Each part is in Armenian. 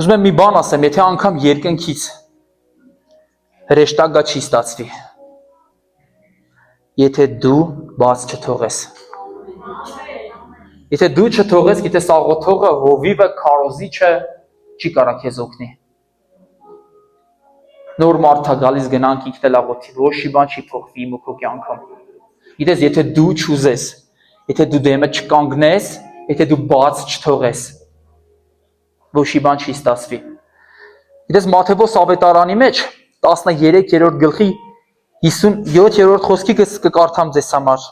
Ուզում եմ մի բան ասեմ, եթե անգամ երկնքից հրեշտակ գա չի ստացվի, եթե դու բաց չթողես։ Եթե դու չթողես, գիտես աղոթողը, հովիվը, քարոզիչը չի կարա քեզ օգնի։ Նոր մարդա գալիս գնանք ինքն էլ աղոթի, ոչ մի բան չի փոխվի իմ ու քո կյանքում։ Գիտես, եթե դու չուզես, եթե դու դեմը չկանգնես, եթե դու բաց չթողես, ոչ մի բան չի ստացվի։ Գիտես, Մատթեոս ավետարանի մեջ 13-րդ գլխի 57-րդ խոսքի կկարդամ ձեզ համար։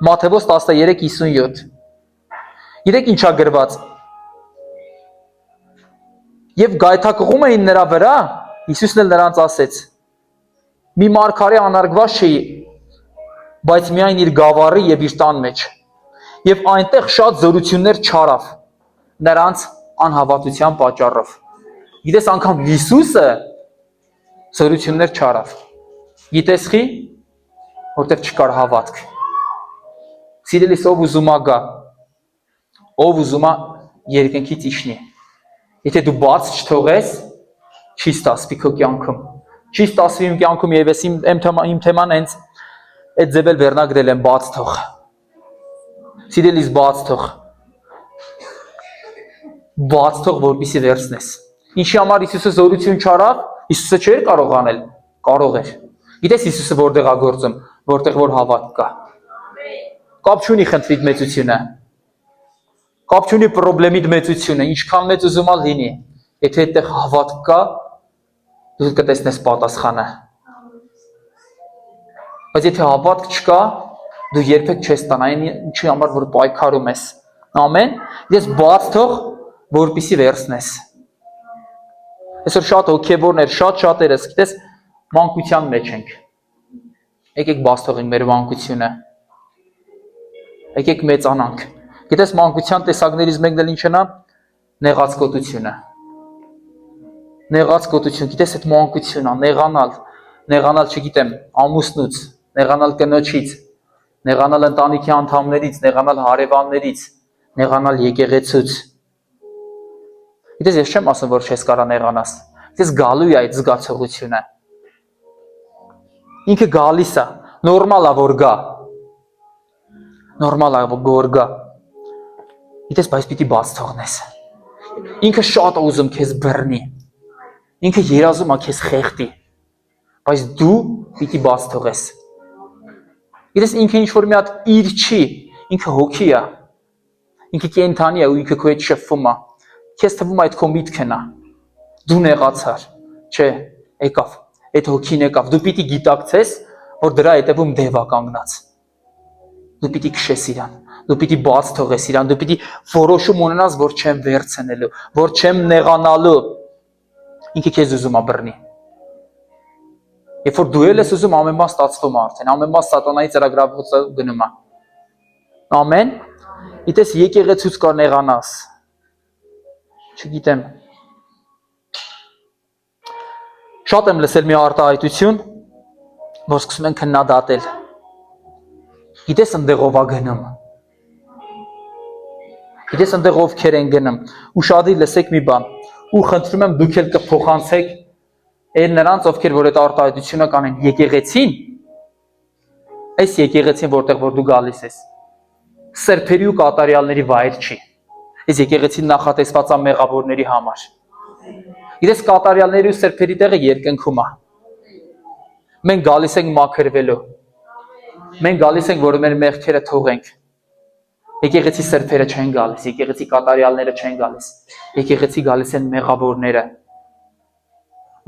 Մատթեոս 13:57։ Գիտեք ինչա գրված։ Եվ գայթակղում էին նրա վրա, Հիսուսն էլ նրանց ասեց. մի մարգարե անարգված չէի, բայց միայն իր գավառի եւ իր տան մեջ։ Եվ այնտեղ շատ զորություններ չարավ նրանց անհավատության պատճառով։ Գիտես, անգամ Հիսուսը զորություններ չարավ։ Գիտես խի, որտեղ չկար հավատք։ Սիրելիս, ով ուզում է գա, ով ուզում է երկնքից իջնի։ Եթե դու բաց չթողես, չի ստացվի քո կյանքում։ Չի ստացվի իմ կյանքում եւ ես իմ թեման հենց այդ ձևել վերնագրել եմ բաց թող։ Սիրելիս, բաց թող։ Բաց թող, որպեսզի վերցնես։ Ինչի համար Հիսուսը զորություն չարավ, Հիսուսը չէր կարող անել, կարող էր։ Գիտես Հիսուսը որտեղ է գործում, որտեղ որ հավատք կա։ Կապ չունի խնդրիդ մեծությունը։ Կապ չունի խնդրի մեծությունը, ինչքան մեծ ուզում ա լինի, եթե այդտեղ հավատք կա, դու կտեսնես պատասխանը։ Բայց եթե հավատք չկա, դու երբեք չես ստանա, ինչի համար որ պայքարում ես։ Ամեն, ես բաց թող, որպեսզի վերցնես։ Այսօր շատ հոգևորներ, շատ շատերս, գիտես, մանկության մեջ ենք։ Եկեք բաց թողենք մեր մանկությունը։ Եկեք մեծանանք։ Գիտես, մանկության տեսակներից մեկն էլ ինչն է, նեղացկոտությունը։ Նեղացկոտություն, գիտես, այդ մանկությունն է, նեղանալ, չգիտեմ, ամուսնուց, նեղանալ կնոջից, նեղանալ ընտանիքի անդամներից, նեղանալ հարևաններից, նեղանալ եկեղեցուց։ Գիտես, ես չեմ ասում, որ չես կարա նեղանաս։ Գիտես, գալու է այդ զգացողությունը։ Ինքը գալիս է, նորմալ է որ գա։ Նորմալ է որ գա։ Գիտես, բայց պիտի բաց թողնես։ Ինքը շատ է ուզում քեզ բռնի։ Ինքը երազում է քեզ խեղդի։ Բայց դու պիտի բաց թողես։ Գիտես, ինքը ինչ որ մի հատ իր չի, ինքը հոգի է։ Ինքը կենդանի է ու ինքը քո հետ շփվում է։ Քեզ թվում է այդ քո միտքն է։ Դու նեղացար։ Չէ, եկավ, այդ հոգին եկավ։ Դու պիտի գիտակցես, որ դրա հետևում դև է կանգնած։ Դու պիտի քշես իրան, դու պիտի բաց թողես իրան, դու պիտի որոշում ունենաս, որ չեմ վերցնելու, որ չեմ նեղանալու։ Ինքը քեզ ուզում է բռնի։ Երբ որ դու ես ուզում, ամեն բան ստացվում է արդեն, ամեն բան սատանայի ծրագրավորածը գնում է։ Ամեն։ Գիտես, եկեղեցուց կա նեղանաս։ Չգիտեմ։ Շատ եմ լսել մի արտահայտություն, որ սկսում են քննադատել։ Գիտես ընդեղով է գնում։ Գիտես ընդեղ ովքեր են գնում։ Ուշադիր լսեք մի բան։ Ու խնդրում եմ դուք էլ կփոխանցեք այն նրանց, ովքեր որ այդ արտահայտությունը կանեն, եկեղեցին։ Այս եկեղեցին, որտեղ որ դու գալիս ես, սրբերի ու կատարյալների վայր չի։ Այս եկեղեցին նախատեսված է մեղավորների համար։ Գիտես, կատարյալների ու սրբերի տեղը երկնքում է։ Մենք գալիս ենք մաքրվելու։ Մենք գալիս ենք, որ մեր մեղքերը թողենք։ Եկեղեցի սրբերը չեն գալիս, եկեղեցի կատարյալները չեն գալիս։ Եկեղեցի գալիս են մեղավորները։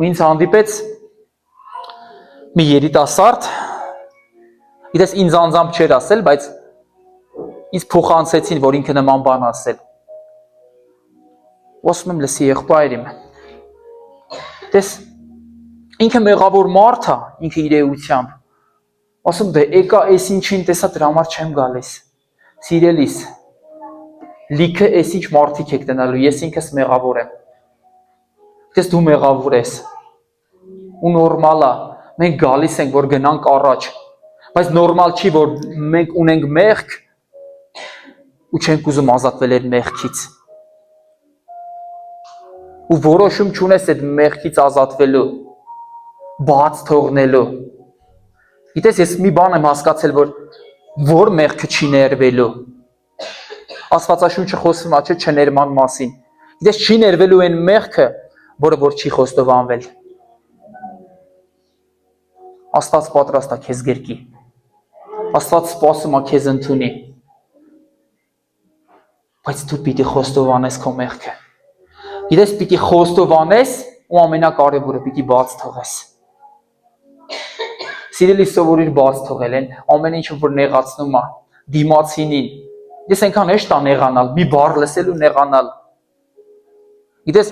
Ու ինձ հանդիպեց մի երիտասարդ, գիտես, ինձ անձամբ չէր ասել, բայց ինձ փոխանցեցին, որ ինքը նման բան ասել։ Ասում եմ, լսի եղբայր իմ։ Տես, ինքը մեղավոր մարդ է, ինքը իր էությամբ։ Ասում դե եկա այս ինչին տեսա դրա համար չեմ գալիս։ Սիրելիս, լիքը այս ինչ մարդիկ եք տնալու, ես ինքս մեղավոր եմ։ Տես դու մեղավոր ես։ Ու նորմալ է, մենք գալիս ենք, որ գնանք առաջ, բայց նորմալ չի, որ մենք ունենք մեղք ու չենք ուզում ազատվել այդ մեղքից։ ու որոշում չունես այդ մեղքից ազատվելու, բաց թողնելու։ Գիտես, ես մի բան եմ հասկացել, որ մեղքը չի ներվելու։ Աստվածաշունչը խոսում է չներման մասին։ Գիտես, չի ներվելու այն մեղքը, որը որ չի խոստովանվել։ Աստված պատրաստ է քեզ գրկի։ Աստված սպասում է քեզ ընդունի։ Բայց դու պիտի խոստովանես քո մեղքը։ Գիտես, պիտի խոստովանես ու ամենակարևորը պիտի բաց թողես։ Սիրելի սովորիր բաց թողել են ամեն ինչ որ նեղացնում է դիմացինին։ Ես այնքան հեշտ է նեղանալ, մի բառ լսելու նեղանալ։ Գիտես,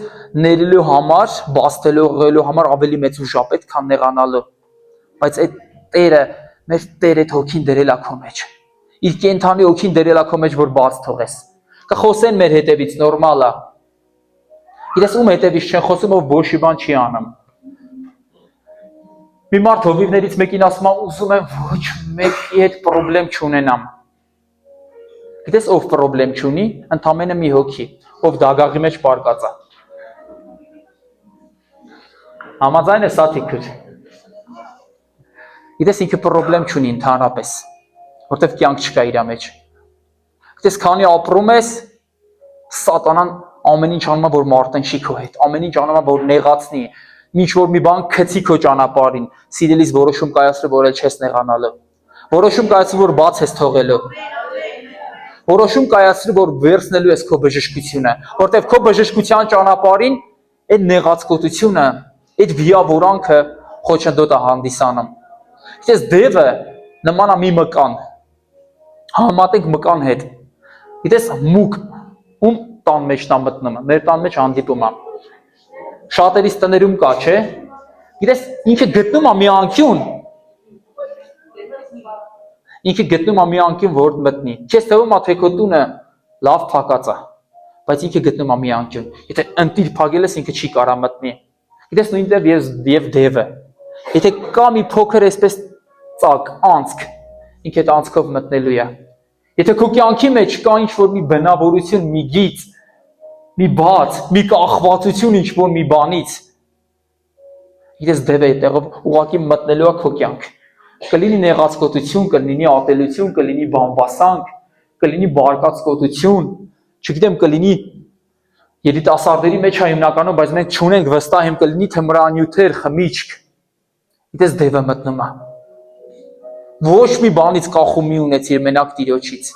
ներելու համար, բաց թողելու համար ավելի մեծ ուժ է պետք, քան նեղանալու։ Բայց այդ Տերը, մեր Տերը այդ հոգին դրել է քո մեջ։ Իր կենթանի հոգին դրել է քո մեջ, որ բաց թողես։ Կխոսեն մեր հետևից, նորմալ է։ Գիտես, ում հետևից չեն խոսում, ով ոչ մի բան չի անում։ Մի մարդ հովիվներից մեկին ասում է, ուզում եմ ոչ մեկի հետ պրոբլեմ չունենամ։ Գիտես, ով պրոբլեմ չունի, ընդամենը մի հոգի, ով դագաղի մեջ պարկած է։ Համաձայն է սաթիքուր։ Գիտես, ինքը պրոբլեմ չունի ընդհանրապես, որտեվ կյանք չկա իր մեջ։ Գիտես, քանի ապրում ես, սատանան ամեն ինչ անում է, որ մարտնչի քո հետ, ամեն ինչ անում է, որ նեղացնի, ինչ որ մի բան գցի քո ճանապարհին, սիրելիս որոշում կայացրու, որ էլ չես նեղանալու։ Որոշում կայացրու, որ բաց ես թողելու։ Որոշում կայացրու, որ վերցնելու ես քո բժշկությունը, որտեվ քո բժշկության ճանապարհին այդ նեղացկոտությունը, այդ վիավորանքը խոչընդոտ է հանդիսանում։ Գիտես, դևը նման է մի մկան։ Համատենք մկան հետ։ Գիտես, մուկ ում տան մեջ նա մտնում է, մեր տան մեջ հանդիպում է։ Շատերիս տներում կա, չէ։ Գիտես, ինքը գտնում է մի անկյուն։ Ինքը գտնում է մի անկյուն, որ մտնի։ Չես թվում է, թե քո տունը լավ փակած է, բայց ինքը գտնում է մի անկյուն։ Եթե ընտիր փակել ես, ինքը չի կարա մտնի։ Գիտես, նույնտեղ եւ դևը։ Եթե կա մի փոքր այսպես ծակ, անցք, ինքը այդ անցքով մտնելու է։ Եթե քո կյանքի մեջ կա ինչ-որ մի բնավորություն, մի գիծ, մի բաց, մի կախվածություն ինչ-որ մի բանից, գիտես, դևը այդտեղով ուղղակի մտնելու է քո կյանք։ Կլինի նեղացկոտություն, կլինի ատելություն, կլինի բամբասանք, կլինի բարկացկոտություն, չգիտեմ, կլինի երիտասարդների մեջ է հիմնականում, բայց մենք չունենք վստահ եմ, կլինի թմրանյութեր, խմիչք։ Գիտես, դևը մտնում է։ Ոչ մի բանից կախում մի ունեցիր մենակ Տիրոջից։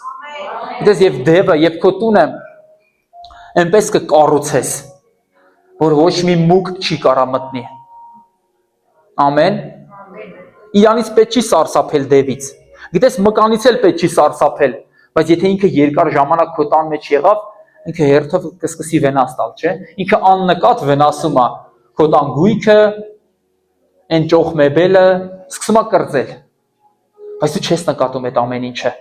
Գիտես, եւ դևը, եւ քո տունը այնպես կկառուցես, որ ոչ մի մուկ չի կարա մտնի։ Ամեն։ Իրանից պետք չի սարսափել դևից։ Գիտես, մկանից էլ պետք չի սարսափել, բայց եթե ինքը երկար ժամանակ քո տան մեջ եղավ, ինքը հերթով կսկսի վնաս տալ, չէ։ Ինքը աննկատ վնասում է քո տան գույքը, այն ճոխ մեբելը, սկսում է կրծել։ Բայց դու չես նկատում այդ ամեն ինչը։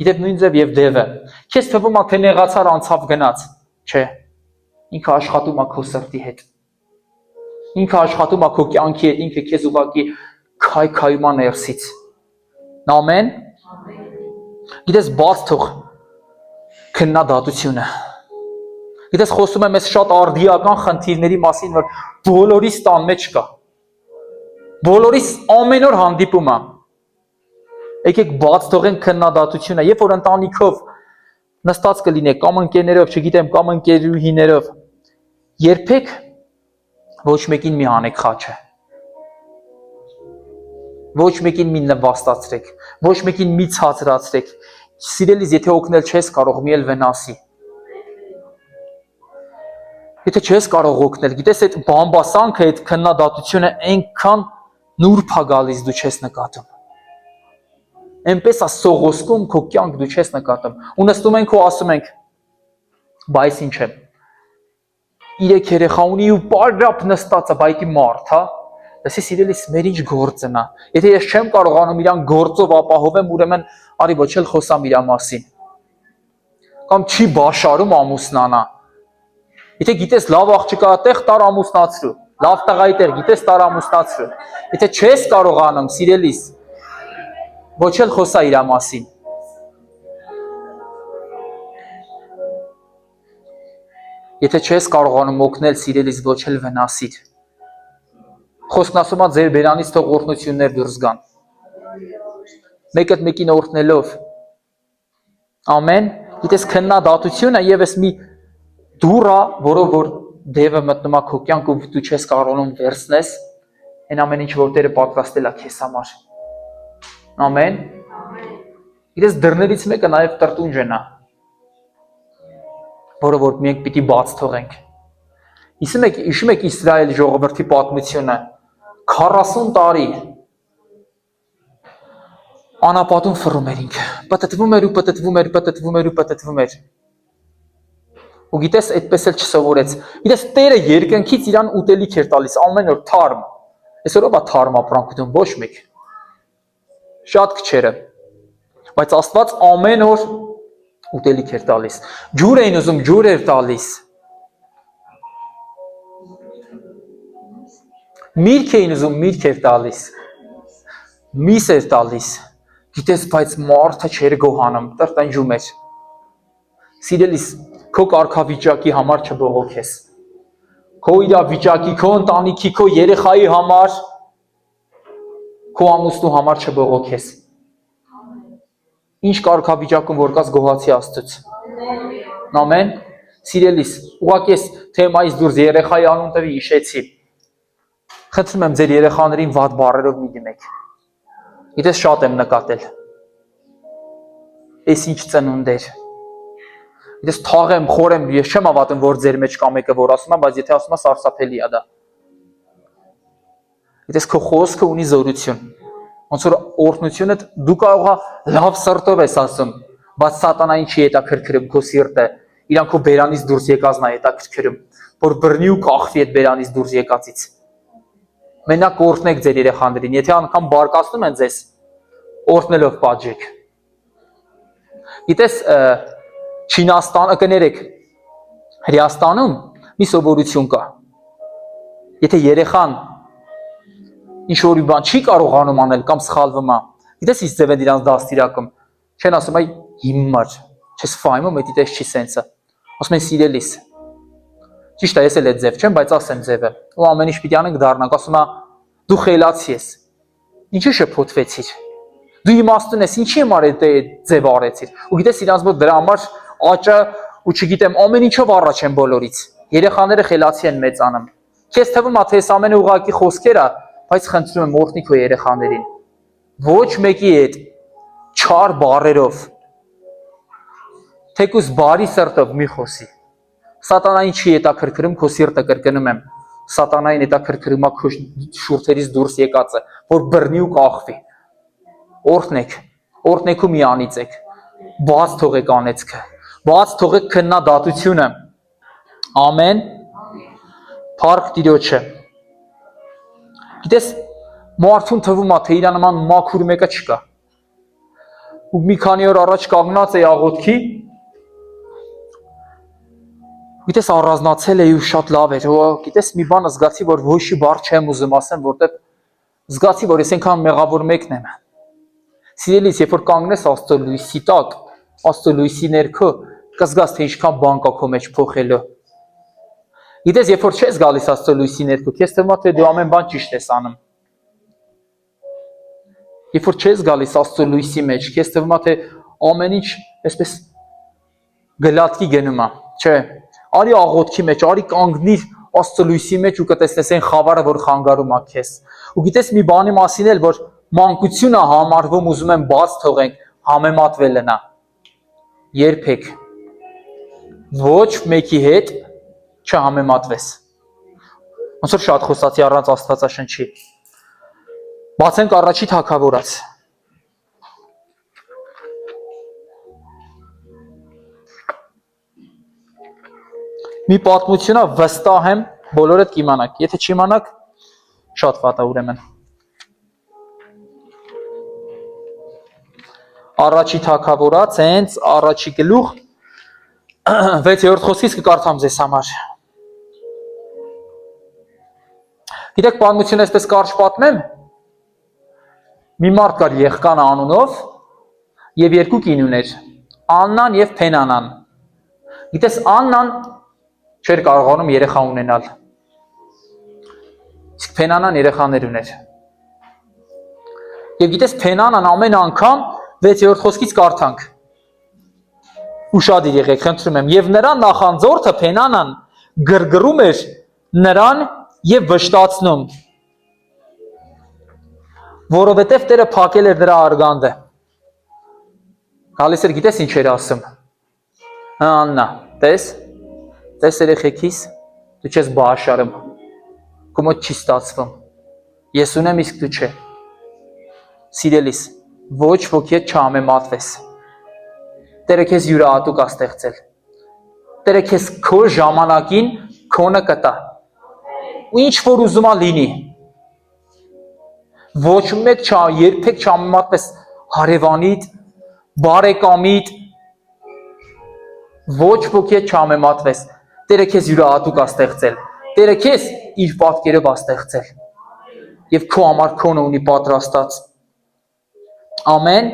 Գիտեք, նույն ձև եւ դևը։ Քեզ թվում է, թե նեղացար անցավ գնաց, չէ։ Ինքը աշխատում է քո սրտի հետ։ Ինքը աշխատում է քո կյանքի հետ, ինքը քեզ ուղղակի քայքայում է ներսից։ Ամեն։ Գիտես, բաց թող քննադատությունը։ Գիտես, խոսում եմ ես շատ արդիական խնդիրների մասին, որ բոլորիս տան մեջ կա։ Բոլորիս ամեն օր հանդիպում է։ Եկեք բաց թողենք քննադատությունը, երբ որ ընտանիքով նստած կլինեք կամ ընկերներով, չգիտեմ, կամ ընկերուհիներով, երբեք ոչ մեկին մի հանեք խաչը։ Ոչ մեկին մի նվաստացրեք, ոչ մեկին մի ցածրացրեք։ Սիրելիս, եթե օգնել չես կարող, մի էլ վնասի։ Եթե չես կարող օգնել, գիտես, այդ բամբասանքը, այդ քննադատությունը այնքան նուրբ է գալիս, դու չես նկատում։ Այնպես է սողոսկում քո կյանք, դու չես նկատում։ Ու նստում ենք ու ասում ենք, բայց ինչ է։ 3 երեխա ունի ու պարապ նստած է, բայդի մարդ, հա։ Լսի, սիրելիս, մեր ինչ գործն է։ Եթե ես չեմ կարողանում իրան գործով ապահովեմ, ուրեմն արի ոչ էլ խոսամ իր մասին։ Կամ չի բաշարում ամուսնանա։ Եթե գիտես լավ աղջկա տեղ տար ամուսնացրու, լավ տղայի տեղ գիտես տար ամուսնացրու։ Եթե չես կարողանում, սիրելիս, ոչ էլ խոսա իր մասին։ Եթե չես կարողանում օգնել սիրելիս, ոչ էլ վնասիր։ Խոսքն ասում է ձեր բերանից թող օրհնություններ դուրս գան։ Մեկը մեկին օրհնելով։ Ամեն։ Գիտես քննադատությունը եւս մի դուր է, որով որ դևը մտնում է քո կյանք ու դու չես կարողանում վերցնես այն ամեն ինչ որ Տերը պատրաստել է քեզ համար։ Ամեն։ Գիտես դռներից մեկը նաեւ տրտունջն է, որը որ մենք պիտի բաց թողենք։ Հիշում եք Իսրայել ժողովրդի պատմությունը 40 տարի անապատում ֆռում էր ինքը, պտտվում էր։ Ու գիտես, այդպես էլ չսովորեց։ Գիտես, Տերը երկնքից իրան ուտելիք էր տալիս ամեն օր թարմ։ Այսօր ով է թարմ ապրանք ուտում, ոչ մեկ։ Շատ քչերը։ Բայց Աստված ամեն օր ուտելիք էր տալիս։ Ջուր էին ուզում, ջուր էր տալիս։ Միրգ էին ուզում, միրգ էր տալիս։ Միս էր տալիս։ Գիտես, բայց մարդը չէր գոհանում, տրտնջում էր։ Սիրելիս, քո կարգավիճակի համար չբողոքես։ Քո իրավիճակի, քո ընտանիքի, քո երեխայի համար, քո ամուսնու համար չբողոքես։ Ինչ կարգավիճակում որ կաս գոհացի Աստծուց։ Ամեն։ Սիրելիս, ուղղակի ես թեմայից դուրս երեխայի անուն տվի հիշեցի։ Խնդրում եմ ձեր երեխաներին վատ բառերով մի դիմեք։ Գիտես շատ եմ նկատել։ Էս ինչ ծնունդ էր։ Գիտես թաղեմ, խորեմ, ես չեմ հավատում, որ ձեր մեջ կա մեկը, որ ասում է, բայց եթե ասում է սարսափելի է դա։ Գիտես քո խոսքը ունի զորություն։ Ոնց որ օրհնությունը դու կարող ես լավ սրտով ես ասում, բայց սատանային չի հետաքրքրում քո սիրտը, իրան քո բերանից դուրս եկածն է հետաքրքրում, որ բռնի ու կախվի այդ բերանից դուրս եկածից։ Մենակ օրհնեք ձեր երեխաներին, եթե անգամ բարկացնում են ձեզ, օրհնելով պատժեք։ Գիտես, Չինաստանը կներեք, Հրեաստանում մի սովորություն կա։ Եթե երեխան ինչ-որ բան չի կարողանում անել կամ սխալվում է, գիտես ինչ ձև են իրանց դաստիարակում, չեն ասում այ հիմար, չես ֆայմում, էդի տես չի սենսը։ Ասում են սիրելիս։ Ճիշտ է, ես էլ այդ ձև չեմ, բայց ասեմ ձևը։ Ու ամեն ինչ պիտի անենք դառնանք, ասում է դու խելացի ես։ Ինչու շփոթվեցիր։ Դու իմաստուն ես, ինչի համար այդ ձև արեցիր։ Ու գիտես իրանց մոտ դրա համար աճը ու չգիտեմ ամեն ինչով առաջ են բոլորից։ Երեխաները խելացի են մեծանում։ Քեզ թվում է թե այս ամենը ուղղակի խոսքեր է, բայց խնդրում եմ օրհնի քո երեխաներին։ Ոչ մեկի հետ չար բառերով թեկուզ բարի սրտով մի խոսի։ Սատանային չի հետաքրքրում քո սիրտը, կրկնում եմ։ Սատանային հետաքրքրում է քո շուրթերից դուրս եկածը, որ բռնի ու կախվի։ Օրհնեք ու մի անիծեք։ Բաց թողեք անեծքը։ Բաց թողեք քննադատությունը։ Ամեն։ Փառք Տիրոջը։ Գիտես, մարդուն թվում է, թե իր նման մաքուր մեկը չկա։ Ու մի քանի օր առաջ կանգնած էի աղոթքի, գիտես առանձնացել էի ու շատ լավ էր, գիտես մի բան զգացի, որ ոչի բառ չեմ ուզում ասեմ, որտեղ զգացի, որ ես այնքան մեղավոր մեկն եմ։ Սիրելիս, երբ որ կանգնես Աստծո լույսի տակ, Աստծո լույսի ներքո, կզգաս, թե ինչքան բան կա քո մեջ փոխելու։ Գիտես, երբ որ չես գալիս Աստծո լույսի ներքո, քեզ թվում է, թե դու ամեն բան ճիշտ ես անում։ Երբ որ չես գալիս Աստծո լույսի մեջ, քեզ թվում է, թե ամեն ինչ այսպես գլատկի գնում է, չէ։ Արի աղոթքի մեջ, արի կանգնիր Աստծո լույսի մեջ ու կտեսնես այն խավարը, որ խանգարում է քեզ։ Ու գիտես մի բանի մասին էլ, որ մանկությունը համարվում, ուզում եմ բաց թողենք, համեմատվելն է։ Երբեք ոչ մեկի հետ չհամեմատվես։ Ոնց որ շատ խոսացի առանց Աստվածաշնչի։ Բացենք առաջի թագավորած։ Մի պատմությունը վստահ եմ բոլորդ կիմանաք, եթե չիմանաք, շատ վատ է ուրեմն։ Առաջի թագավորած, հենց առաջի գլուխ 6-րդ խոսքից կկարդամ ձեզ համար։ Գիտեք, պատմությունը այսպես կարճ պատմեմ։ Մի մարդ կար Եղկան անունով եւ 2 կին ուներ, Աննան եւ Փենանան։ Գիտես, Աննան չէր կարողանում երեխա ունենալ։ Իսկ Փենանան երեխաներ ուներ։ Եվ գիտես, Փենանան ամեն անգամ 6-րդ խոսքից կարդանք։ Ուշադիր եղեք, խնդրում եմ։ Եվ նրան նախանձորդը Փենանան գրգռում էր նրան եւ վշտացնում, որովհետեւ Տերը փակել էր նրա արգանդը։ Գալիս էր, գիտես ինչ էր ասում։ Աննա, տես երեխեքիս, դու չես բաշարում, քո մոտ չի ստացվում։ Ես ունեմ, իսկ դու չէ։ Սիրելիս, ոչ ոքի հետ չհամեմատվես։ Տերը քեզ յուրահատուկ է ստեղծել։ Տերը քեզ քո ժամանակին քոնը կտա։ Ու ինչ որ ուզում ա լինի։ Ոչ մեկ երբեք չհամեմատվես հարևանիդ, բարեկամիդ, ոչ ոքի հետ չհամեմատվես։ Տերը քեզ յուրահատուկ է ստեղծել։ Տերը քեզ իր պատկերով է ստեղծել։ Եվ քո համար քոնը ունի պատրաստած։ Ամեն։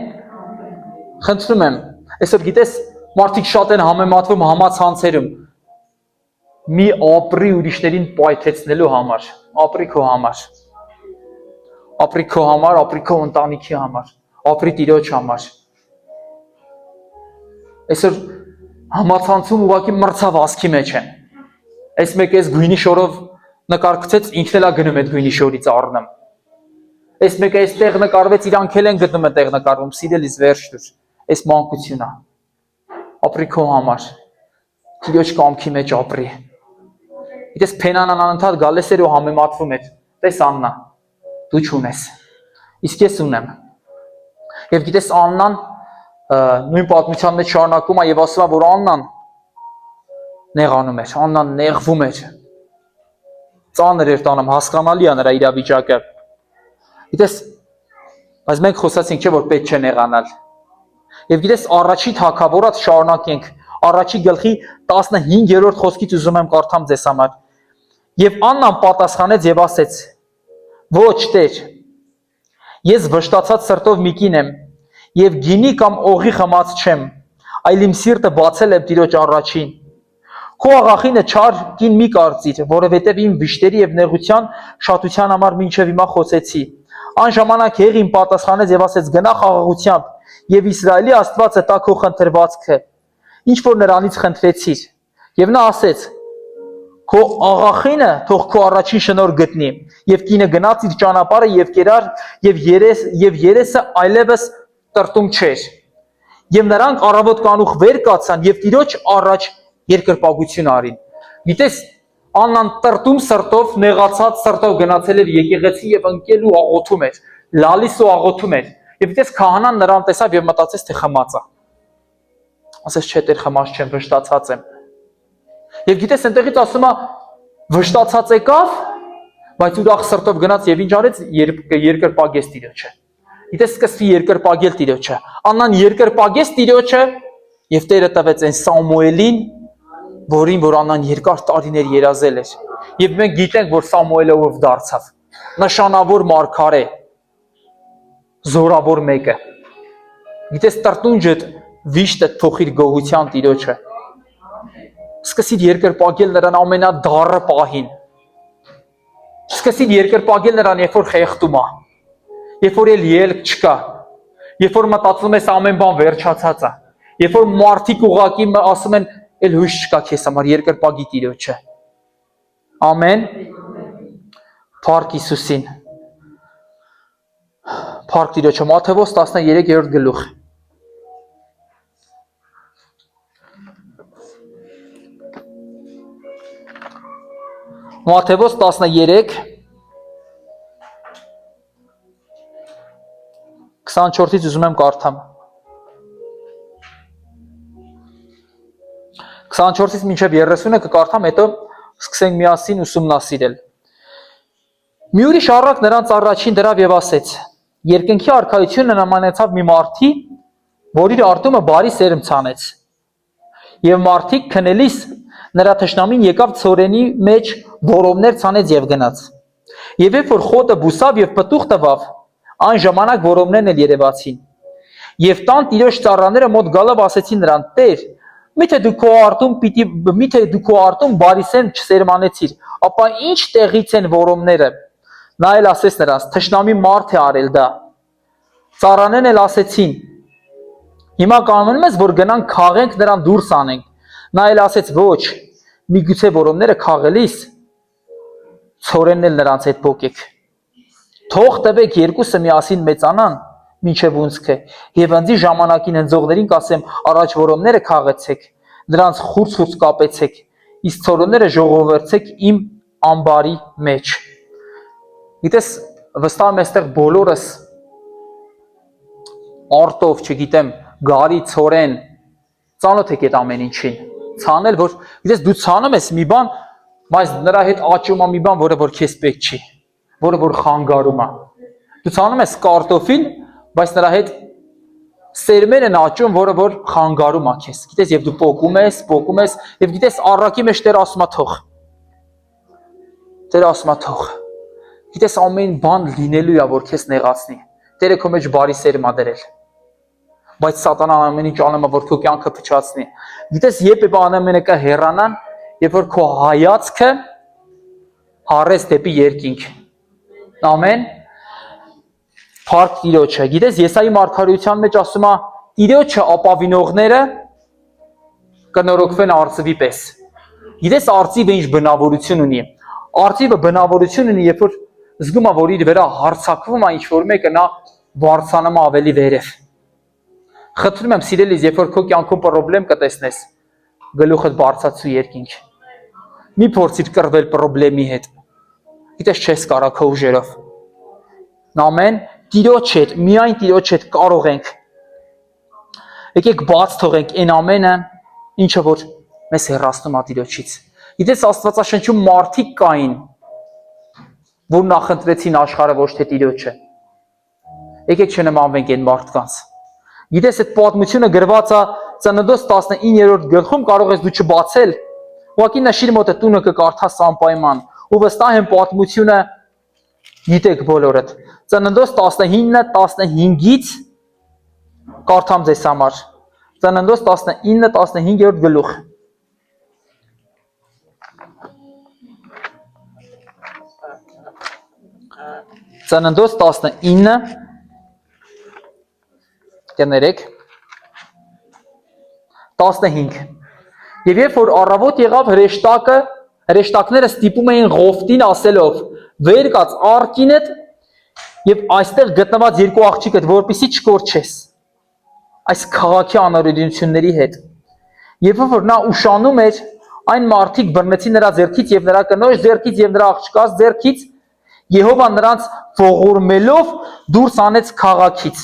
Խնդրում եմ, այսօր գիտես, մարդիկ շատ են համեմատվում համացանցերում։ Մի ապրի ուրիշներին պայթեցնելու համար, ապրի քո համար։ Ապրի քո համար, ապրի քո ընտանիքի համար, ապրի Տիրոջ համար։ Այսօր համացանցում ուղղակի մրցավազքի մեջ են։ Այս մեկ էս գույնի շորով նկարգծեց, ինքն էլ է գնում այդ գույնի շորից առնում։ Այս մեկը այստեղ նկարվեց, իրանք էլ են գտնում այդտեղ նկարվում, սիրելիս վերջ դուր։ Այս մանկությունն է։ Ապրի քո համար։ Տիրոջ կամքի մեջ ապրի։ Գիտես, Փենանան անընդհատ գալիս էր ու համեմատվում էր։ Տես Աննա, դու չունես։ Իսկ ես ունեմ։ Եվ գիտես, Աննան նույն պատմության մեջ շարունակում է եւ ասում է, որ Աննան նեղանում էր, Աննան նեղվում էր։ Ծանր էր տանում, հասկանալի է նրա իրավիճակը։ Գիտես, բայց մենք խոսացինք, չէ՞ որ պետք չէ նեղանալ։ Եվ գիտես, առաջի թագավորը շարունակենք, առաջի գլխի 15-րդ խոսքից ուզում եմ կարդամ ձեզ համար։ Եվ Աննան պատասխանեց եւ ասեց. Ոչ, Տեր, ես վշտացած սրտով մի կին եմ եւ գինի կամ օղի խմած չեմ, այլ իմ սիրտը բացել եմ Տիրոջ առաջին։ Քո աղախինը չար կին մի կարծիր, որովհետև իմ վիշտերի եւ նեղության շատության համար մինչև հիմա խոսեցի։ Այն ժամանակ Հեղին պատասխանեց եւ ասեց. գնա խաղաղությամբ եւ Իսրայելի Աստվածը տա քո խնդրվածքը, ինչ որ նրանից խնդրեցիր։ Եվ նա ասեց. քո աղախինը թող քո առաջին շնորհ գտնի, եւ կինը գնաց իր ճանապարհը եւ կերար եւ երեսը այլևս տրտում չէր։ Եվ նրանք առավոտ կանուխ վեր կացան եւ Տիրոջ առաջ երկրպագություն արին։ Գիտես, Աննան տրտում սրտով, նեղացած սրտով գնացել էր եկեղեցի եւ ընկել ու աղոթում էր, լալիս ու աղոթում էր։ Եվ գիտես, քահանան նրան տեսավ եւ մտածեց, թե խմած է։ Ասես, չէ, Տեր, խմած չեմ, վշտացած եմ։ Եվ գիտես, այնտեղից ասում է, վշտացած եկավ, բայց ուրախ սրտով գնաց եւ ինչ արեց, երկրպագեց Տիրոջը։ Գիտես, սկսվի երկրպագել Տիրոջը։ Աննան երկրպագեց Տիրոջը եւ Տերը տվեց այն Սամուելին, որին որ Աննան երկար տարիներ երազել էր։ Եվ մենք գիտենք, որ Սամուելը ով դարձավ։ Նշանավոր մարգարե, զորավոր մեկը։ Գիտես, տրտունջդ վիշտը փոխիր գողության Տիրոջը։ Սկսիր երկրպագել նրան ամենադառը պահին։ Սկսիր երկրպագել նրան, երբ որ խեղդում է, երբ որ ելք չկա, երբ որ մտածում ես ամեն բան վերջացած է, երբ որ մարդիկ ուղակի ասում են, էլ հույս չկա քեզ համար, երկրպագի Տիրոջը։ Ամեն։ Փառք Հիսուսին։ Փառք Տիրոջը։ Մատթեոս 13-րդ գլուխ։ Մատթեոս 13 24-ից ուզում եմ կարդամ։ 24-ից մինչև 30-ը կկարդամ, հետո սկսենք միասին ուսումնասիրել։ Մի ուրիշ առակ նրանց առաջին դրավ եւ ասեց. երկնքի արքայությունը նմանեցավ մի մարդի, որ իր արտումը բարի սերմ ցանեց։ Եվ մարդիկ քնելիս նրա թշնամին եկավ ցորենի մեջ որովներ ցանեց եւ գնաց։ Եվ երբ որ խոտը բուսավ եւ պտուղ տվավ, այն ժամանակ որովներն էլ երևացին։ Եվ տան Տիրոջ ծառաները մոտ գալով ասեցին նրան. Տեր, Միթե դու քո արտում բարիսեն չսերմանեցիր, ապա ինչ տեղից են որոմները։ Նա էլ ասեց նրանց, թշնամի մարդ է արել դա։ Ծառաներն էլ ասեցին, հիմա կամենում ես, որ գնանք քաղենք նրան դուրս անենք։ Նա էլ ասեց, ոչ, միգուցե որոմները քաղելիս, ցորենն էլ նրանց հետ փոկեք։ Թող տվեք երկուսը միասին մեծանան, մինչև ունցքը, եւ ընձի ժամանակին հնձողներին կասեմ, առաջ որոմները քաղեցեք, նրանց խուրց կապեցեք, իսկ ցորենները ժողովրդեցեք իմ ամբարի մեջ։ Գիտես, վստահ եմ այստեղ բոլորս արտով, չգիտեմ, գարի, ցորեն, ծանոթ եք այդ ամեն ինչին։ Ցանել, որ գիտես դու ցանում ես մի բան, բայց նրա հետ աճում է մի բան, որը որ քեզ պետք չի, որը որ խանգարում է։ Դու ցանում ես կարտոֆիլ, բայց նրա հետ սերմեր են աճում, որը որ խանգարում է քեզ։ Գիտես, եւ դու պոկում ես, եւ գիտես առակի մեջ Տեր ասում է թող։ Տեր ասում է թող։ Գիտես ամեն բան լինելու է, որ քեզ նեղացնի։ Տերը քո մեջ բարի սերմ է դրել։ Բայց սատանան ամեն ինչ անում է, որ քո կյանքը փչացնի։ Գիտես, երբ է անամենը կհեռանան, երբ որ քո հայացքը հարես դեպի երկինք։ Ամեն։ Փառք Տիրոջը։ Գիտես, Եսայի մարգարեության մեջ ասում է, Տիրոջը ապավինողները կնորոգվեն արծվի պես։ Գիտես, արծիվը ինչ բնավորություն ունի։ Արծիվը բնավորություն ունի, երբ որ զգում է, որ իր վրա հարցակվում է ինչ-որ մեկը, նա բարձանում է ավելի վերև։ Խնդրում եմ, սիրելիս, երբ որ քո կյանքում պրոբլեմ կտեսնես, գլուխդ բարձրացու երկինք։ Մի փորձիր կռվել պրոբլեմի հետ։ Գիտես, չես կարա քո ուժերով։ Ամեն, Տիրոջ հետ, միայն Տիրոջ հետ կարող ենք։ Եկեք բաց թողենք այն ամենը, ինչը որ մեզ հեռացնում է Տիրոջից։ Գիտես, Աստվածաշնչում մարդիկ կային, որ նախընտրեցին աշխարհը ոչ թե Տիրոջը։ Եկեք չնմանվենք այն մարդկանց։ Գիտես, այդ պատմությունը գրված է Ծննդոց 19-րդ գլխում, կարող ես դու չբացել։ Ուղղակի նշիր մոտը տունը կկարդաս անպայման, ու վստահ եմ պատմությունը գիտեք բոլորդ։ Ծննդոց 19-15-ից կարդամ ձեզ համար։ Ծննդոց 19-15-րդ գլուխ։ Ծննդոց 19 կներեք 15 Եվ երբ որ առավոտ եղավ հրեշտակները ստիպում էին Ղովտին ասելով վեր կաց արկինդ եւ այստեղ գտնված երկու աղջիկդ որպեսի չկորչես այս քաղաքի անօրենությունների հետ եւ որ նա ուշանում էր այն մարդիկ բռնեցին նրա ձեռքից եւ նրա կնոջ ձեռքից եւ նրա աղջկաց ձեռքից Եհովա նրանց ողորմելով դուրս անեց քաղաքից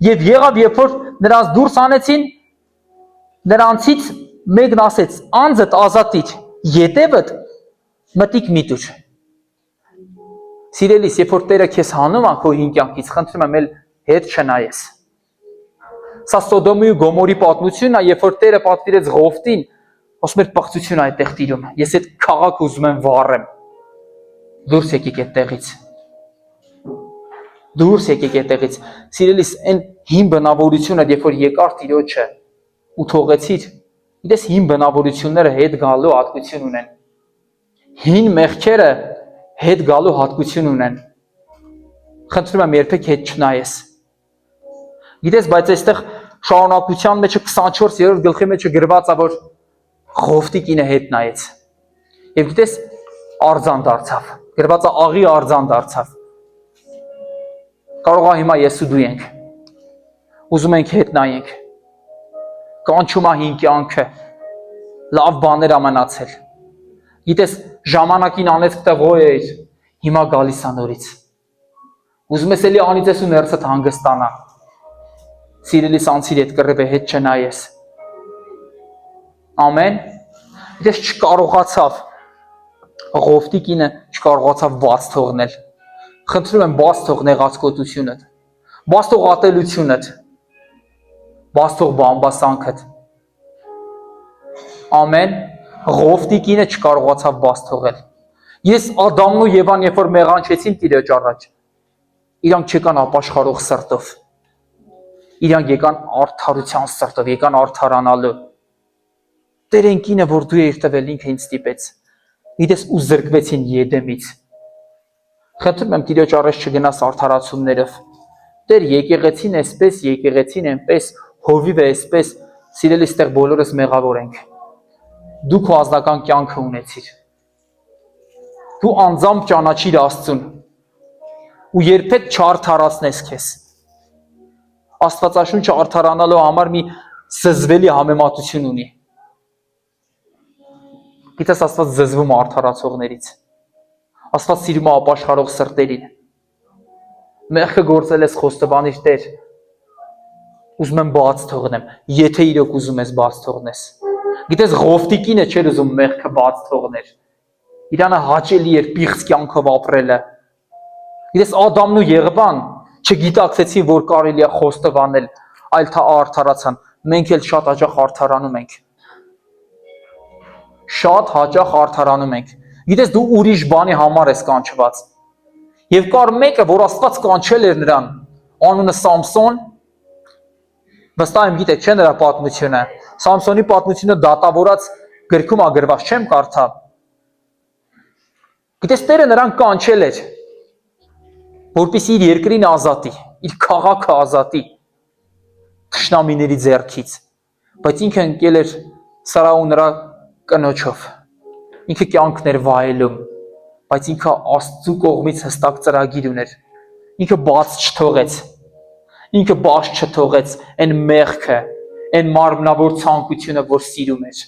եւ եղավ երբ որ նրանց դուրս անեցին նրանցից մեկն ասեց անձդ ազատիր ետևդ մտիկ մի տուր Սիրելիս երբ որ Տերը քեզ հանում է քո հին կյանքից խնդրում եմ էլ հետ չնայես Սա Սոդոմի ու Գոմորի պատմությունն է երբ որ Տերը պատվիրեց Ղովտին ասում էր պղծություն այդտեղ տիրում ես այդ քաղաք ուզում եմ վառեմ Դուրս եկեք այդտեղից Դուրս եկեք այդտեղից Սիրելիս այն հին բնավորությունը երբ որ եկար Տիրոջը ու թողեցիր Գիտես հին բնավորությունները հետ գալու հատկություն ունեն Հին մեղքերը հետ գալու հատկություն ունեն Խնդրում եմ երբեք հետ չնայես Գիտես բայց այստեղ շարունակության մեջը 24-րդ գլխի մեջը գրված է որ Ղովտի կինը հետ նայեց Եվ գիտես արձան դարձավ Գրված է աղի արձան դարձավ Կարող է հիմա ես ու դու ենք Ուզում ենք հետ նայենք Կանչում է հին կյանքը Լավ բաներ ամենացել Գիտես ժամանակին անեց տղոյ էր Հիմա գալիս է նորից Ուզում ես էլի անիծես ու ներսդ հանգստանա Սիրելիս անցիր հետ կռիվ է հետ չնայես Ամեն Գիտես չկարողացավ Ղովտի կինը չկարողացավ բաց թողնել Խնդրում եմ բաց թող նեղացկոտությունդ Բաց թող ատելությունդ Բաց թող բամբասանքդ Ամեն Ղովտի կինը չկարողացավ բաց թողել Ես Ադամն ու Եվան երբ որ մեղանչեցին Տիրոջ առաջ Իրանք չեկան ապաշխարող սրտով Իրանք եկան արդարության սրտով եկան արդարանալու Տերեն կինը, որ դու էիր տվել, ինքը ինձ ստիպեց։ Գիտես ու զրկվեցին Եդեմից։ Խնդրում եմ Տիրոջ առաջ չգնաս արդարացումներով։ Տեր եկեղեցին էսպես, եկեղեցին այնպես, հովիվ է էսպես, սիրելի ստեղ բոլորս մեղավոր ենք։ Դու քո ազնական կյանքը ունեցիր։ Դու անձամբ ճանաչիր Աստծուն ու երբեք չարդարացնես քեզ։ Աստվածաշունչը արդարանալու համար մի զզվելի համեմատություն ունի։ Գիտես Աստված զզվում է արդարացողներից։ Աստված սիրում է ապաշխարող սրտերին։ Մեղքը գործել ես խոստովանիր Տեր, ուզում եմ բաց թողնեմ, եթե իրոք ուզում ես բաց թողնես։ Գիտես Ղովտի կինը չէր ուզում մեղքը բաց թողներ։ Իրանը հաճելի էր պիղծ կյանքով ապրելը։ Գիտես Ադամն ու Եղվան չգիտակցեցին, որ կարելի է խոստովանել, այլ թա արդարացան։ Մենք էլ շատ հաճախ արդարանում ենք։ Շատ հաճախ արդարանում ենք։ Գիտես դու ուրիշ բանի համար ես կանչված։ Եվ կար մեկը, որ Աստված կանչել էր նրան, անունը Սամսոն։ Վստահ եմ գիտեք, չէ՞ նրա պատմությունը։ Սամսոնի պատմությունը դատավորած գրքում ագրված չեմ կարդա։ Գիտես Տերը նրան կանչել էր, որպեսզի իր երկրին ազատի, իր քաղաքը ազատի թշնամիների ձեռքից, բայց ինքը ընկել էր Սարա ու նրա կնոջով։ Ինքը կյանքն էր վայելում, բայց ինքը Աստծու կողմից հստակ ծրագիր ուներ։ Ինքը բաց չթողեց։ Ինքը բաց չթողեց այն մեղքը, այն մարմնավոր ցանկությունը, որ սիրում էր։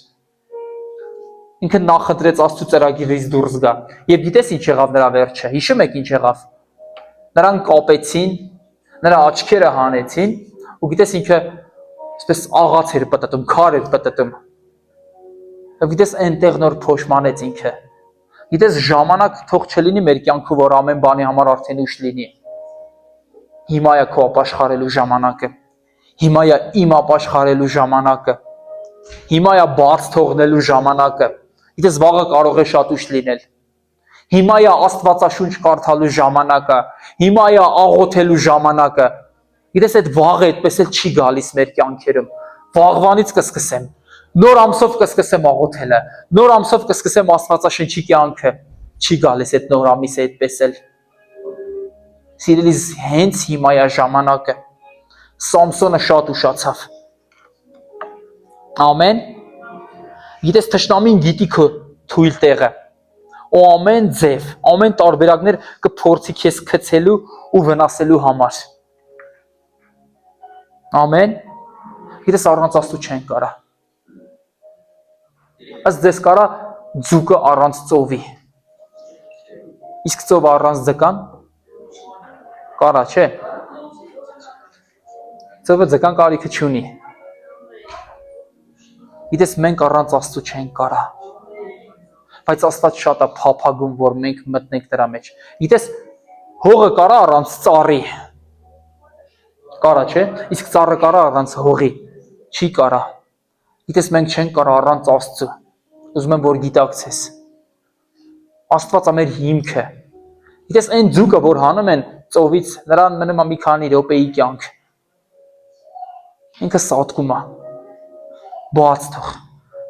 Ինքը նախընտրեց Աստծու ծրագիրից դուրս գա։ Եվ գիտես ինչ եղավ նրա վերջը։ Հիշում եք ինչ եղավ։ Նրան կապեցին, նրա աչքերը հանեցին, ու գիտես ինքը այսպես աղաց էր պտտում, քար էր պտտում։ Եվ գիտես այնտեղ նոր փոշմանեց ինքը։ Գիտես ժամանակ թող չլինի մեր կյանքում, որ ամեն բանի համար արդեն ուշ լինի։ Հիմա է քո ապաշխարելու ժամանակը։ Հիմա է իմ ապաշխարելու ժամանակը։ Հիմա է բաց թողնելու ժամանակը։ Գիտես վաղը կարող է շատ ուշ լինել։ Հիմա է Աստվածաշունչ կարդալու ժամանակը։ Հիմա է աղոթելու ժամանակը։ Գիտես այդ վաղը այդպես էլ չի գալիս մեր կյանքերում։ Վաղվանից կսկսեմ։ Նոր ամսով կսկսեմ աղոթելը։ Նոր ամսով կսկսեմ Աստվածաշնչի կյանքը։ Չի գալիս այդ նոր ամիսը այդպես էլ։ Սիրելիս, հենց հիմա է ժամանակը։ Սամսոնը շատ ուշացավ։ Ամեն։ Գիտես թշնամին գիտի քո թույլ տեղը։ Ու ամեն ձև, ամեն տարբերակներ կփորձի քեզ քցելու ու վնասելու համար։ Ամեն։ Գիտես առանց Աստծու չեն կարա։ Ըստ ձեզ կարա ձուկը առանց ծովի։ Իսկ ծովը առանց ձկան կարա, չէ։ Ծովը ձկան կարիքը չունի։ Գիտես մենք առանց Աստծու չենք կարա։ Բայց Աստված շատ է փափագում, որ մենք մտնենք դրա մեջ։ Գիտես հողը կարա առանց ծառի։ Կարա, չէ։ Իսկ ծառը կարա առանց հողի։ Չի կարա։ Գիտես մենք չենք կարա առանց Աստծու։ Ուզում եմ որ գիտակցես։ Աստված է մեր հիմքը։ Գիտես այն ձուկը, որ հանում են ծովից, նրան մնում է մի քանի րոպեի կյանք։ Ինքը սատկում է։ Բաց թող։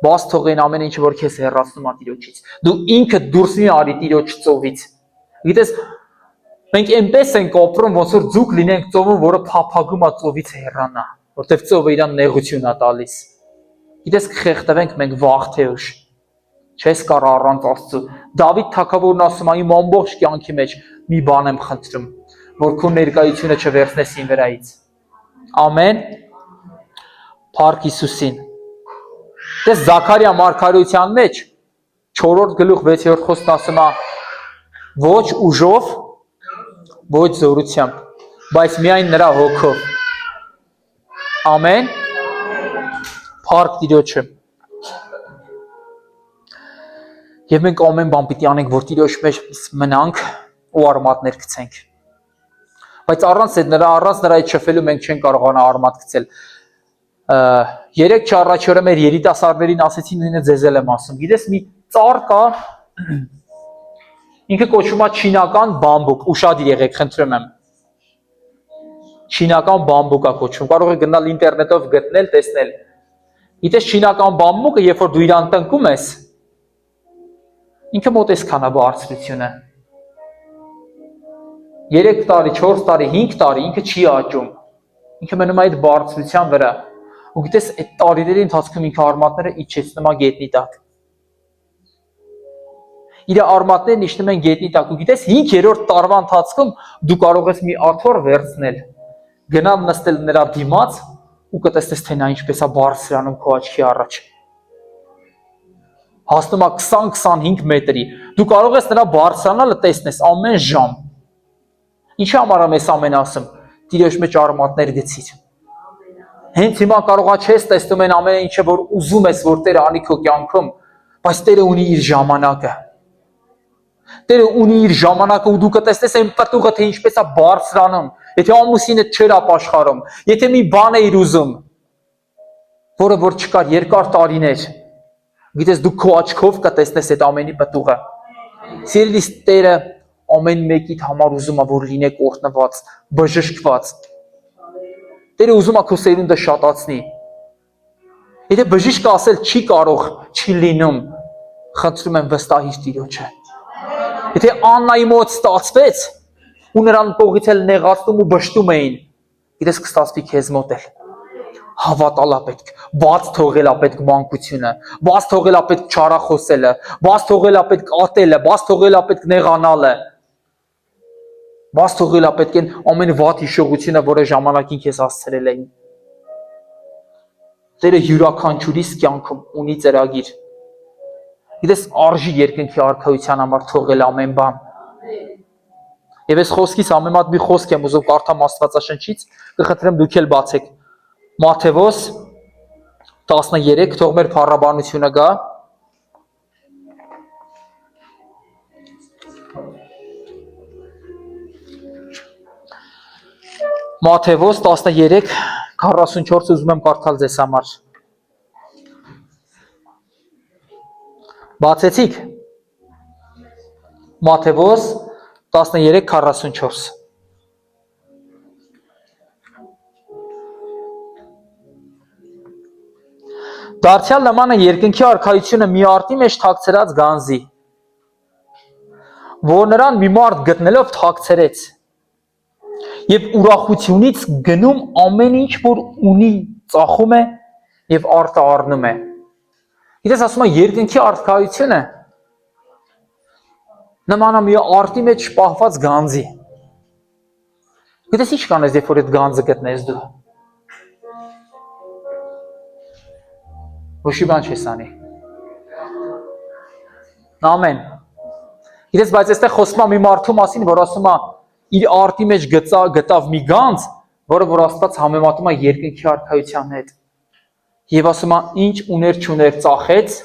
Բաց թող այն ամեն ինչը, որ քեզ հեռացնում է Տիրոջից։ Դու ինքդ դուրս մի արի Տիրոջ ծովից։ Գիտես մենք այնպես ենք ապրում, ոնց որ ձուկ լինենք ծովում, որը փափագում է ծովից հեռանա, որտեղ ծովը իրան նեղություն է տալիս։ Գիտես կխեղդվենք մենք վաղ թե ուշ։ Չես կարող առանց Աստծու։ Դավիթ թագավորն ասում է իմ ամբողջ կյանքի մեջ մի բան եմ խնդրում, որ քո ներկայությունը չվերցնես իմ վրայից։ Ամեն։ Փառք Հիսուսին։ Դες Զաքարիա մարգարեության մեջ 4-րդ գլուխ 6-րդ խոսքն ասում է ոչ ուժով, ոչ զորությամբ, բայց միայն նրա հոգով։ Ամեն։ Փառք Տիրոջը։ Եվ մենք ամեն բան պիտի անենք, որ Տիրոջ մեջ մնանք ու արմատներ գցենք։ Բայց առանց նրա այդ շփվելու մենք չենք կարողանա արմատ գցել։ Երեք չառաջ օրը մեր երիտասարդներին ասեցին, նույնը ձեզ եմ ասում։ Գիտես մի ծառ կա, ինքը կոչվում է չինական բամբուկ, ուշադիր եղեք, խնդրում եմ։ Չինական բամբուկ է կոչվում, կարող եք գնալ ինտերնետով գտնել, տեսնել։ Գիտես չինական բամբուկը, երբ որ դու իրան տնկում ես, ինքը մոտ էսքան է բարձրությունը։ 3 տարի, 4 տարի, 5 տարի ինքը չի աճում։ Ինքը մնում է այդ բարձրության վրա։ Ու գիտես այդ տարիների ընթացքում ինքը արմատները իջեցնում է գետնի տակ։ Իր արմատներն իջնում են գետնի տակ։ Ու գիտես 5-րդ տարվա ընթացքում դու կարող ես մի աթոռ վերցնել, գնալ նստել նրա դիմաց ու կտեսնես թե նա ինչպես է բարձրանում քո աչքի առաջ։ Հասնում է 20-25 մետրի։ Դու կարող ես նրա բարձրանալը տեսնես ամեն ժամ։ Ինչի համար եմ ես ամեն ասում։ Տիրոջ մեջ արմատներ գցիր։ Հենց հիմա կարողա չես տեսնում այն ամեն ինչը, որ ուզում ես, որ Տերը անի քո կյանքում, բայց Տերը ունի իր ժամանակը։ Տերը ունի իր ժամանակը ու դու կտեսնես այն պտուղը, թե ինչպես է բարձրանում։ Եթե ամուսինը չեր ապաշխարում, եթե մի բան է իր ուզում, որը որ չկար երկար տարիներ, գիտես դու քո աչքով կտեսնես այդ ամենի պտուղը։ Սիրելիս, Տերը ամեն մեկիդ համար ուզում է, որ լինեք օրհնված, բժշկված։ Տերը ուզում է քո սերունդը շատացնի։ Եթե բժիշկը ասել չի կարող, չի լինում, խնդրում եմ վստահիր Տիրոջը։ Եթե Աննայի մոտ ստացվեց, ու նրան կողից էլ նեղացնում ու բշտում էին, գիտես կստացվի քեզ մոտ էլ։ Հավատալ է պետք, բաց թողել է պետք մանկությունը, բաց թողել է պետք չարախոսելը, բաց թողել է պետք ատելը, բաց թողել է պետք նեղանալը, բաց թողել է պետք այն ամեն վատ հիշողությունը, որը ժամանակին քեզ հասցրել էին։ Տերը յուրաքանչյուրիս կյանքում ունի ծրագիր։ Գիտես արժի երկնքի արքայության համար թողել ամեն բան։ Եվ այս խոսքից ամենամատ մի խոսք եմ ուզում կարդամ Աստվածաշնչից, կխնդրեմ դուք էլ բացեք։ Մատթեոս 13, թող մեր փառաբանությունը գա։ Մատթեոս 13, 44 ուզում եմ կարդալ ձեզ համար։ Բացեցիք։ Մատթեոս 13, 44։ Դարձյալ նման է երկնքի արքայությունը մի արտի մեջ թաքցրած գանձի, որ նրան մի մարդ գտնելով թաքցրեց եւ ուրախությունից գնում ամեն ինչ, որ ունի, ծախում է եւ արտը առնում է։ Գիտես ասում է երկնքի արքայությունը նման է մի արտի մեջ պահված գանձի։ Գիտես ինչ կանես, երբ որ այդ գանձը գտնես դու։ Ոչ մի բան չես անի։ Ամեն։ Գիտես, բայց այստեղ խոսում է մի մարդու մասին, որ ասում է իր արտի մեջ գտավ մի գանձ, որը որ Աստված համեմատում է երկնքի արքայության հետ։ Եվ ասում է ինչ ուներ չուներ ծախեց,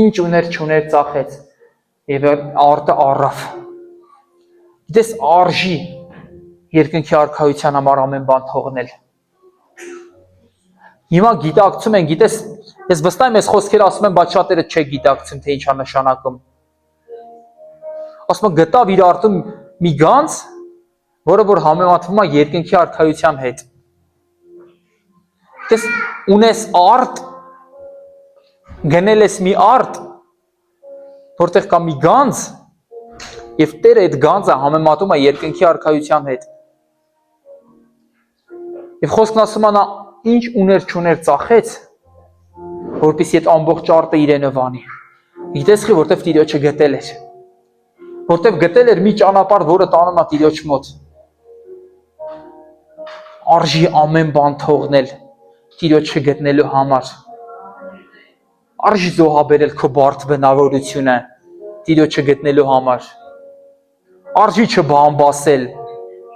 ինչ ուներ չուներ ծախեց, եւ արտը առավ։ Գիտես արժի երկնքի արքայության համար ամեն բան թողնել։ Հիմա գիտակցում են, գիտես, ես վստահ եմ այս խոսքերը ասում եմ, բայց շատերը չեք գիտակցում, թե ինչ է նշանակում։ Ասում եմ գտավ իր արտում մի գանձ, որը որ համեմատվում է երկնքի արքայության հետ։ Գիտես, ունես արտ, գնել ես մի արտ, որտեղ կա մի գանձ, եւ Տերը այդ գանձը համեմատում է երկնքի արքայության հետ։ Եվ խոսքն ասում է նա ինչ ուներ չուներ ծախեց, որպեսզի այդ ամբողջ արտը իրենով անի։ Գիտես խի, որտեվ Տիրոջը գտել էր։ Որտեվ գտել էր մի ճանապարհ, որը տանում է Տիրոջ մոտ։ Արժի ամեն բան թողնել Տիրոջը գտնելու համար։ Արժի զոհաբերել քո բարդ բնավորությունը Տիրոջը գտնելու համար։ Արժի չբամբասել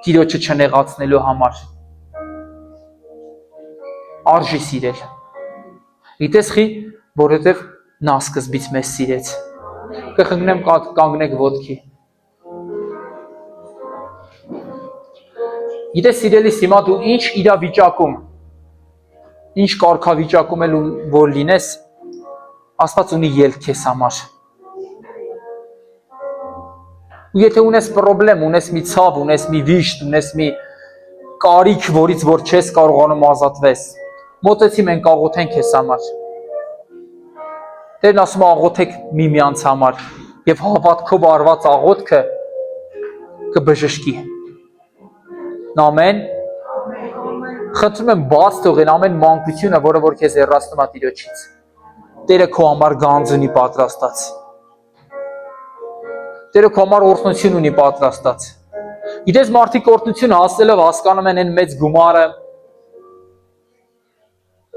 Տիրոջը չնեղացնելու համար։ Արժի սիրել։ Գիտես խի, որովհետև նա սկզբից մեզ սիրեց։ Կխնդրեմ կանգնեք ոտքի։ Գիտես սիրելիս, հիմա դու ինչ իրավիճակում, ինչ կարգավիճակում էլ որ լինես, Աստված ունի ելք քեզ համար։ Ու եթե ունես պրոբլեմ, ունես մի ցավ, ունես մի վիշտ, ունես մի կարիք, որից որ չես կարողանում ազատվես, Մոտեցի մենք աղոթենք քեզ համար։ Տերն ասում է աղոթեք միմյանց համար եւ հավատքով արված աղոթքը կբժշկի։ Ամեն։ Խնդրում եմ բաց թողել ամեն մանկությունը, որը որ քեզ հեռացնում է Տիրոջից։ Տերը քո համար գանձ ունի պատրաստած։ Տերը քո համար օրհնություն ունի պատրաստած։ Գիտես մարդիկ օրհնություն հասնելով հասկանում են այն մեծ գումարը,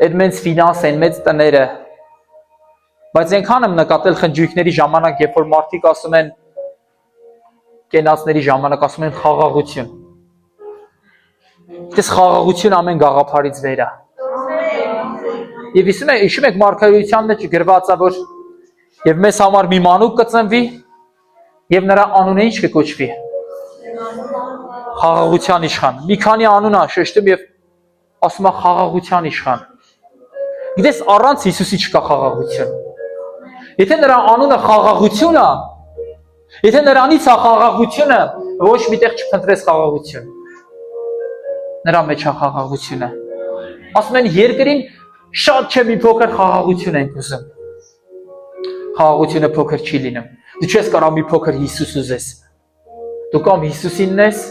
այդ մեծ ֆինանս, այն մեծ տները։ Բայց այնքան եմ նկատել խնջույքների ժամանակ, երբ որ մարդիկ ասում են կենացների ժամանակ ասում են խաղաղություն։ Դες խաղաղություն ամեն գաղափարից վեր է։ Եվ հիշում եք մարգարեության մեջ գրված է, որ եւ մեզ համար մի մանուկ կծնվի եւ նրա անունը ինչ կկոչվի։ Խաղաղության իշխան։ Մի քանի անուն է շեշտում եւ ասում է խաղաղության իշխան։ Գիտես առանց Հիսուսի չկա խաղաղություն։ Եթե նրա անունը խաղաղություն է, եթե նրանից է խաղաղությունը, ոչ միտեղ չփնտրես խաղաղություն։ Նրա մեջ է խաղաղությունը։ Ասում են երկրին շատ չէ մի փոքր խաղաղություն ենք ուզում։ Խաղաղությունը փոքր չի լինում։ Դու չես կարող մի փոքր Հիսուս ուզես։ Դու կամ Հիսուսինն ես,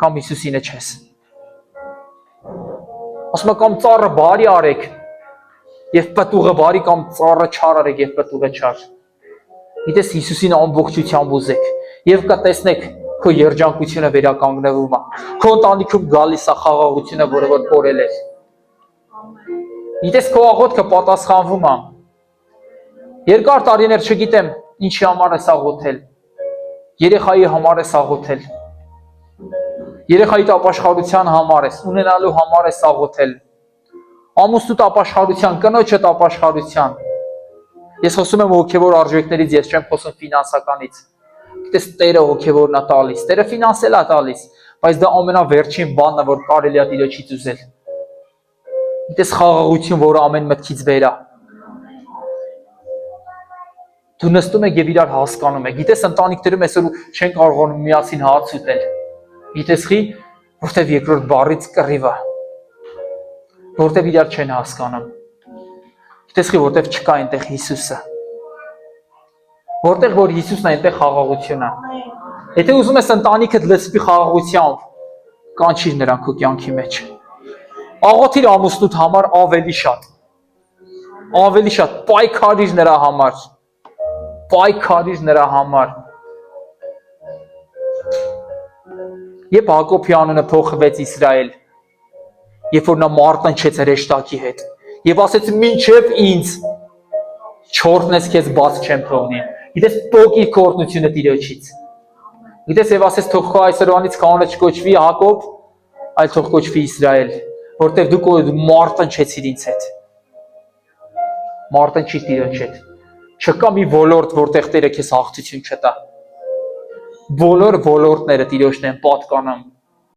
կամ Հիսուսինը չես։ Ասում եմ կամ ծառը բարի արեք, եւ պտուղը բարի կամ ծառը չար արեք եւ պտուղը չար։ Գիտես Հիսուսին ամբողջությամբ ուզեք եւ կտեսնեք քո երջանկությունը վերականգնվում է։ Քո ընտանիքում գալիս է խաղաղությունը, որը որ կորել էր։ Գիտես քո աղոթքը պատասխանվում է։ Երկար տարիներ չգիտեմ ինչի համար ես աղոթել։ Երեխայի համար ես աղոթել։ Երեխայի ապաշխարության համար ես, ունենալու համար ես աղոթել։ Ամուսնուդ ապաշխարության, կնոջդ ապաշխարության։ Ես խոսում եմ հոգևոր արժեքներից, ես չեմ խոսում ֆինանսականից։ Գիտես Տերը հոգևորն է տալիս, Տերը ֆինանսել է տալիս, բայց դա ամենավերջին բանն է, որ կարելի է Տիրոջից ուզել։ Գիտես խաղաղություն, որը ամեն մտքից վեր է։ Դու նստում ես եւ իրար հասկանում ես։ Գիտես ընտանիքներում այսօր չեն կարողանում միասին հաց ուտել։ Գիտես խի, որտեվ երկրորդ բառից կռիվ է։ Որտեվ իրար չեն հասկանում։ Գիտես խի, որտեվ չկա այնտեղ Հիսուսը։ Որտեղ որ Հիսուսն է, այնտեղ խաղաղություն է։ Եթե ուզում ես ընտանիքդ լցվի խաղաղությամբ, կանչիր նրան քո կյանքի մեջ։ Աղոթիր ամուսնուդ համար ավելի շատ պայքարիր նրա համար, պայքարիր նրա համար։ Երբ Հակոբի անունը փոխվեց Իսրայել, երբ որ նա մարտնչեց հրեշտակի հետ, եւ ասեց մինչեւ ինձ չորտնես քեզ բաց չեմ թողնի։ Գիտես փոքր կորտնությունը Տիրոջից։ Գիտես եւ ասեց թող քո այսօրվանից կանոնը չկոչվի Հակոբ, այլ թող կոչվի Իսրայել, որտեղ դու մարտնչեցիր ինձ հետ։ Մարտնչի Տիրոջ հետ։ Չկա մի ոլորտ, որտեղ Տերը քեզ հաղթություն չտա։ Բոլոր ոլորտները Տիրոջն են պատկանում։